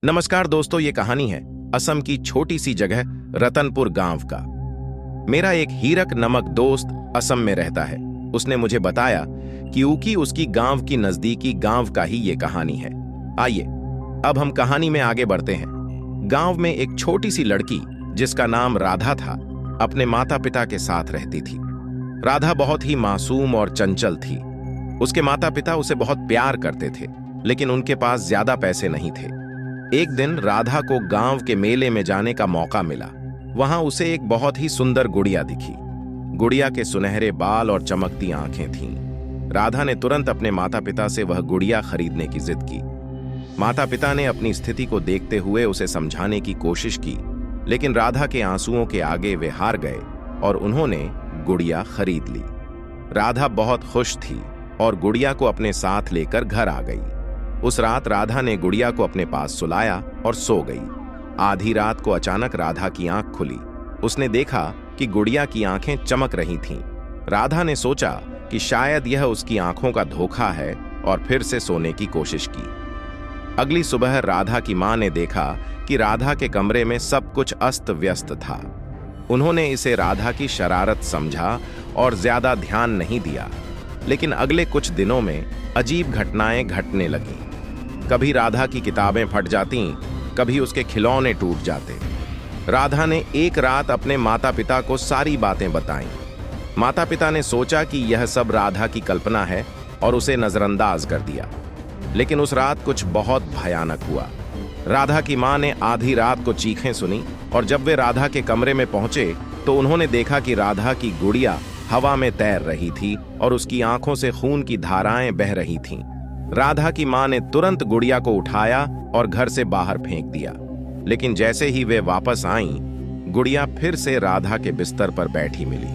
नमस्कार दोस्तों, ये कहानी है असम की छोटी सी जगह रतनपुर गांव का। मेरा एक हीरक नमक दोस्त असम में रहता है। उसने मुझे बताया कि ऊकी उसकी गांव की नजदीकी गांव का ही ये कहानी है। आइए अब हम कहानी में आगे बढ़ते हैं। गांव में एक छोटी सी लड़की जिसका नाम राधा था, अपने माता पिता के साथ रहती थी। राधा बहुत ही मासूम और चंचल थी। उसके माता पिता उसे बहुत प्यार करते थे, लेकिन उनके पास ज्यादा पैसे नहीं थे। एक दिन राधा को गांव के मेले में जाने का मौका मिला। वहां उसे एक बहुत ही सुंदर गुड़िया दिखी। गुड़िया के सुनहरे बाल और चमकती आंखें थीं। राधा ने तुरंत अपने माता पिता से वह गुड़िया खरीदने की जिद की। माता पिता ने अपनी स्थिति को देखते हुए उसे समझाने की कोशिश की, लेकिन राधा के आंसुओं के आगे वे हार गए और उन्होंने गुड़िया खरीद ली। राधा बहुत खुश थी और गुड़िया को अपने साथ लेकर घर आ गई। उस रात राधा ने गुड़िया को अपने पास सुलाया और सो गई। आधी रात को अचानक राधा की आंख खुली। उसने देखा कि गुड़िया की आंखें चमक रही थीं। राधा ने सोचा कि शायद यह उसकी आंखों का धोखा है और फिर से सोने की कोशिश की। अगली सुबह राधा की मां ने देखा कि राधा के कमरे में सब कुछ अस्त व्यस्त था। उन्होंने इसे राधा की शरारत समझा और ज्यादा ध्यान नहीं दिया। लेकिन अगले कुछ दिनों में अजीब घटनाएं घटने लगीं। कभी राधा की किताबें फट जातीं, कभी उसके खिलौने टूट जाते। राधा ने एक रात अपने माता पिता को सारी बातें बताईं। माता पिता ने सोचा कि यह सब राधा की कल्पना है और उसे नजरअंदाज कर दिया। लेकिन उस रात कुछ बहुत भयानक हुआ। राधा की मां ने आधी रात को चीखें सुनी और जब वे राधा के कमरे में पहुंचे तो उन्होंने देखा कि राधा की गुड़िया हवा में तैर रही थी और उसकी आंखों से खून की धाराएं बह रही थीं। राधा की मां ने तुरंत गुड़िया को उठाया और घर से बाहर फेंक दिया। लेकिन जैसे ही वे वापस आईं, गुड़िया फिर से राधा के बिस्तर पर बैठी मिली।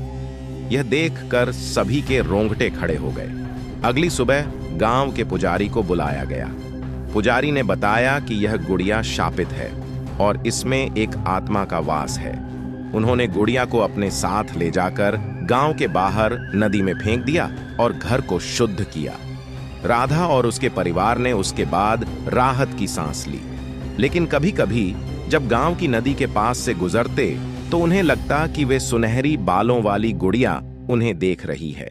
यह देखकर सभी के रोंगटे खड़े हो गए। अगली सुबह गांव के पुजारी को बुलाया गया। पुजारी ने बताया कि यह गुड़िया शापित है और इसमें एक आत्मा का वास है। उन्होंने गुड़िया को अपने साथ ले जाकर गांव के बाहर नदी में फेंक दिया और घर को शुद्ध किया। राधा और उसके परिवार ने उसके बाद राहत की सांस ली। लेकिन कभी-कभी जब गांव की नदी के पास से गुजरते तो उन्हें लगता कि वे सुनहरी बालों वाली गुड़िया उन्हें देख रही है।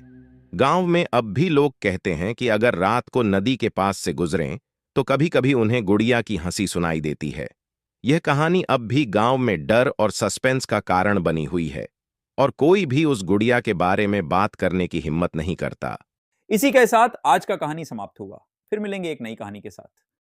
गांव में अब भी लोग कहते हैं कि अगर रात को नदी के पास से गुजरें तो कभी-कभी उन्हें गुड़िया की हंसी सुनाई देती है। यह कहानी अब भी गांव में डर और सस्पेंस का कारण बनी हुई है और कोई भी उस गुड़िया के बारे में बात करने की हिम्मत नहीं करता। इसी के साथ आज का कहानी समाप्त हुआ। फिर मिलेंगे एक नई कहानी के साथ।